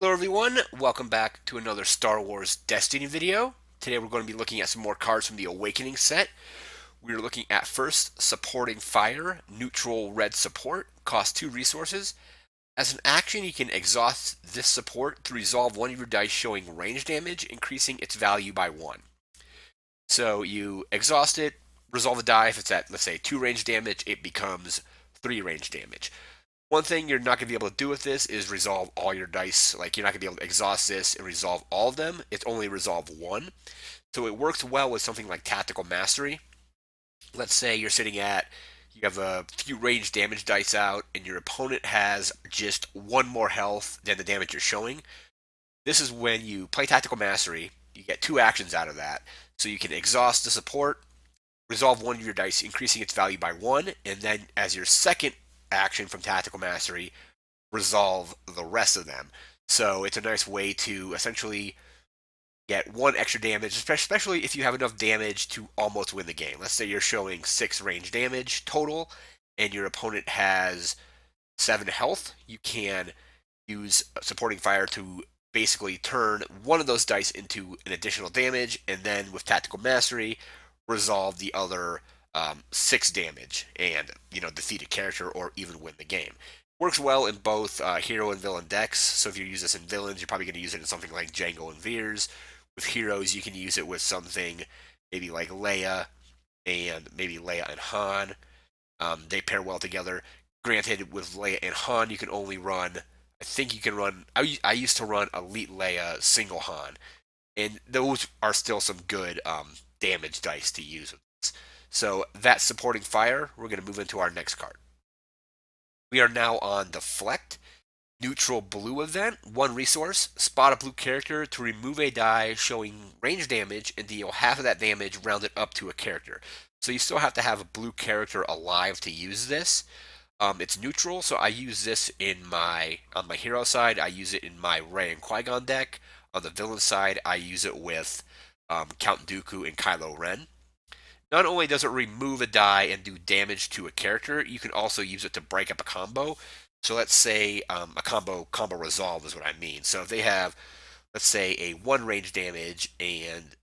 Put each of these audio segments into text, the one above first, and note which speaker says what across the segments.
Speaker 1: Hello everyone, welcome back to another Star Wars Destiny video. Today we're going to be looking at some more cards from the Awakening set. We're looking at first, Supporting Fire, neutral red support, costs 2 resources. As an action, you can exhaust this support to resolve one of your dice showing range damage, increasing its value by 1. So you exhaust it, resolve the die. If it's at, let's say, 2 range damage, it becomes 3 range damage. One thing you're not going to be able to do with this is resolve all your dice. Like, you're not going to be able to exhaust this and resolve all of them. It's only resolve 1. So it works well with something like Tactical Mastery. Let's say you have a few range damage dice out, and your opponent has just 1 more health than the damage you're showing. This is when you play Tactical Mastery. You get 2 actions out of that. So you can exhaust the support, resolve one of your dice, increasing its value by 1, and then as your second action from Tactical Mastery, resolve the rest of them. So it's a nice way to essentially get 1 extra damage, especially if you have enough damage to almost win the game. Let's say you're showing 6 range damage total, and your opponent has 7 health. You can use Supporting Fire to basically turn one of those dice into an additional damage, and then with Tactical Mastery, resolve the other 6 damage and defeat a character or even win the game. Works well in both hero and villain decks. So if you use this in villains, you're probably going to use it in something like Django and Veers. With heroes, you can use it with something maybe like Leia and Han. They pair well together. Granted, with Leia and Han, you can only run. I think you can run. I used to run Elite Leia single Han, and those are still some good damage dice to use with this. So that's Supporting Fire. We're going to move into our next card. We are now on Deflect. Neutral blue event, 1 resource, spot a blue character to remove a die showing range damage and deal half of that damage rounded up to a character. So you still have to have a blue character alive to use this. It's neutral, so I use this on my hero side. I use it in my Rey and Qui-Gon deck. On the villain side, I use it with Count Dooku and Kylo Ren. Not only does it remove a die and do damage to a character, you can also use it to break up a combo. So let's say a combo resolve is what I mean. So if they have, let's say, a 1 range damage and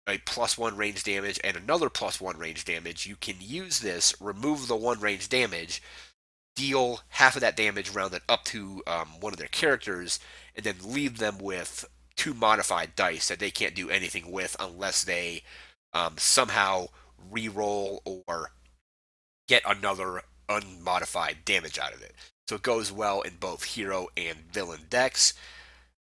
Speaker 1: a +1 range damage and another +1 range damage, you can use this, remove the 1 range damage, deal half of that damage rounded up to one of their characters, and then leave them with 2 modified dice that they can't do anything with unless they somehow re-roll or get another unmodified damage out of it. So it goes well in both hero and villain decks.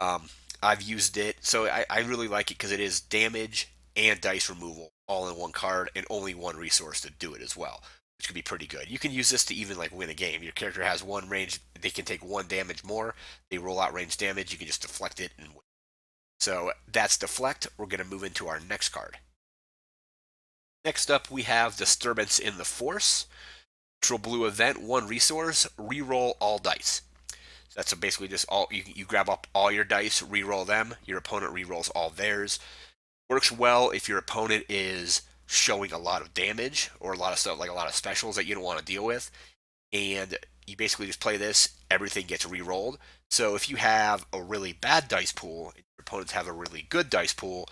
Speaker 1: I've used it, so I really like it because it is damage and dice removal all in 1 card and only 1 resource to do it as well, which can be pretty good. You can use this to even like win a game. Your character has 1 range, they can take 1 damage more. They roll out range damage, you can just deflect it and win. So that's Deflect. We're going to move into our next card. Next up, we have Disturbance in the Force. Neutral blue event, 1 resource, re-roll all dice. So that's basically just all you grab up all your dice, re-roll them. Your opponent re-rolls all theirs. Works well if your opponent is showing a lot of damage or a lot of stuff like a lot of specials that you don't want to deal with, and you basically just play this. Everything gets re-rolled. So if you have a really bad dice pool and your opponents have a really good dice pool,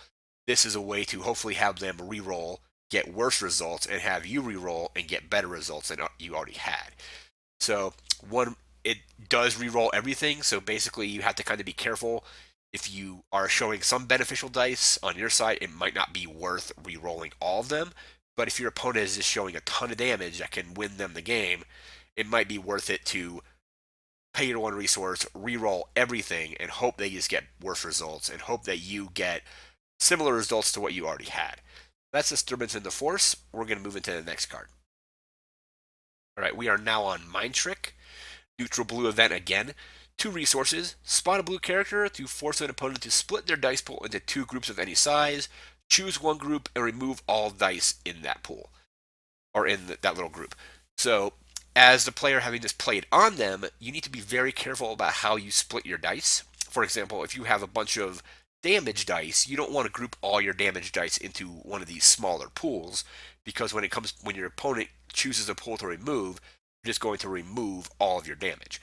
Speaker 1: this is a way to hopefully have them re-roll, get worse results, and have you re-roll and get better results than you already had. So it does re-roll everything. So basically, you have to kind of be careful. If you are showing some beneficial dice on your side, it might not be worth re-rolling all of them. But if your opponent is just showing a ton of damage that can win them the game, it might be worth it to pay your 1 resource, re-roll everything, and hope they just get worse results, and hope that you get similar results to what you already had. That's Disturbance in the Force. We're going to move into the next card. All right, we are now on Mind Trick. Neutral blue event again. 2 resources. Spot a blue character to force an opponent to split their dice pool into 2 groups of any size. Choose 1 group and remove all dice in that pool, or in that little group. So, as the player having just played on them, you need to be very careful about how you split your dice. For example, if you have a bunch of damage dice, you don't want to group all your damage dice into one of these smaller pools, because when your opponent chooses a pool to remove, you're just going to remove all of your damage.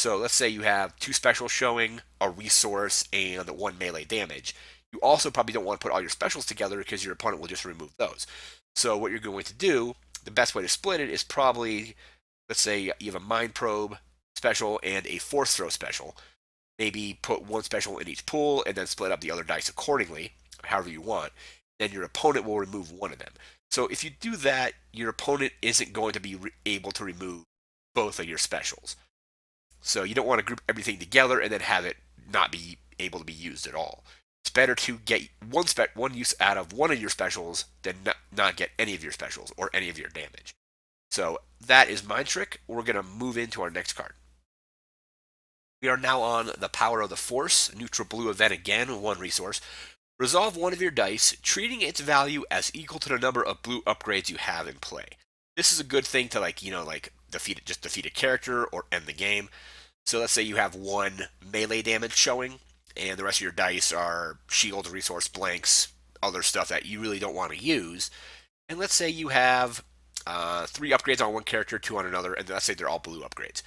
Speaker 1: So let's say you have 2 specials showing, a resource, and 1 melee damage. You also probably don't want to put all your specials together because your opponent will just remove those. So what you're going to do, the best way to split it is probably, let's say you have a Mind Probe special and a Force Throw special. Maybe put 1 special in each pool and then split up the other dice accordingly, however you want. Then your opponent will remove 1 of them. So if you do that, your opponent isn't going to be able to remove both of your specials. So you don't want to group everything together and then have it not be able to be used at all. It's better to get one use out of one of your specials than not get any of your specials or any of your damage. So that is Mind Trick. We're going to move into our next card. We are now on the Power of the Force, neutral blue event again, 1 resource. Resolve 1 of your dice, treating its value as equal to the number of blue upgrades you have in play. This is a good thing to defeat a character or end the game. So let's say you have 1 melee damage showing, and the rest of your dice are shields, resource blanks, other stuff that you really don't want to use. And let's say you have 3 upgrades on 1 character, 2 on another, and let's say they're all blue upgrades.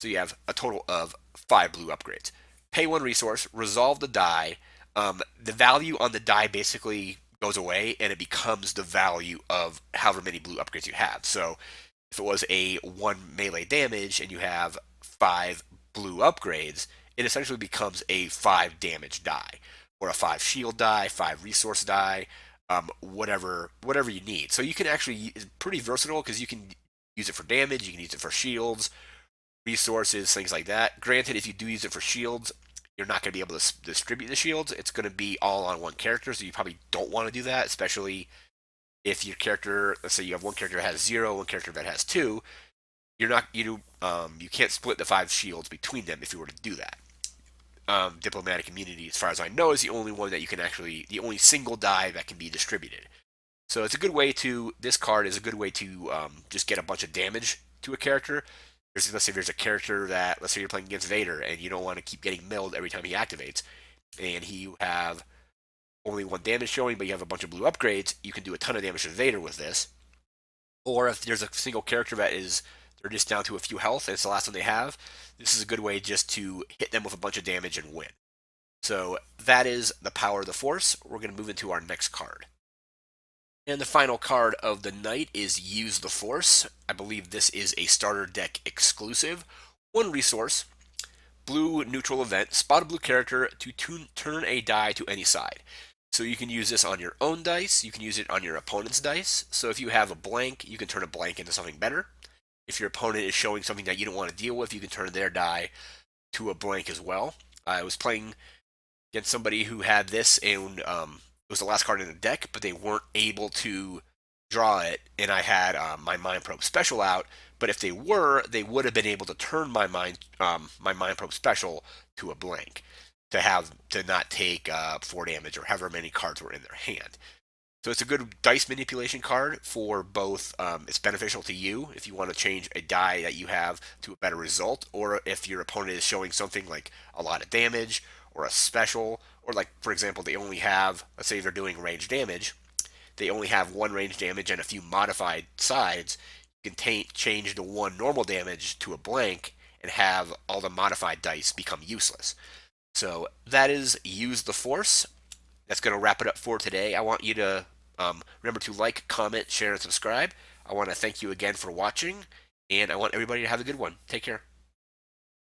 Speaker 1: So you have a total of 5 blue upgrades. Pay 1 resource, resolve the die. The value on the die basically goes away, and it becomes the value of however many blue upgrades you have. So if it was a 1 melee damage and you have 5 blue upgrades, it essentially becomes a 5 damage die, or a 5 shield die, 5 resource die, whatever you need. So you can actually, it's pretty versatile because you can use it for damage, you can use it for shields, resources, things like that. Granted, if you do use it for shields, you're not going to be able to distribute the shields. It's going to be all on 1 character, so you probably don't want to do that, especially if your character, let's say you have 1 character that has 0, 1 character that has 2, you can't split the 5 shields between them if you were to do that. Diplomatic immunity, as far as I know, is the only one that you can the only single die that can be distributed. So it's a good way this card is a good way to just get a bunch of damage to a character. Let's say there's a character that, let's say you're playing against Vader and you don't want to keep getting milled every time he activates, and you have only 1 damage showing, but you have a bunch of blue upgrades, you can do a ton of damage to Vader with this. Or if there's a single character that they're just down to a few health and it's the last one they have, this is a good way just to hit them with a bunch of damage and win. So that is the Power of the Force. We're going to move into our next card. And the final card of the night is Use the Force. I believe this is a starter deck exclusive. 1 resource, blue neutral event, spot a blue character to turn a die to any side. So you can use this on your own dice, you can use it on your opponent's dice. So if you have a blank, you can turn a blank into something better. If your opponent is showing something that you don't want to deal with, you can turn their die to a blank as well. I was playing against somebody who had this, and it was the last card in the deck, but they weren't able to draw it, and I had my Mind Probe special out. But if they would have been able to turn my Mind Probe special to a blank to not take 4 damage or however many cards were in their hand. So it's a good dice manipulation card for both. It's beneficial to you if you want to change a die that you have to a better result, or if your opponent is showing something like a lot of damage or a special, or like, for example, they only have, let's say they're doing range damage, they only have 1 range damage and a few modified sides. You can change the 1 normal damage to a blank and have all the modified dice become useless. So that is Use the Force. That's going to wrap it up for today. I want you to remember to like, comment, share, and subscribe. I want to thank you again for watching, and I want everybody to have a good one. Take care.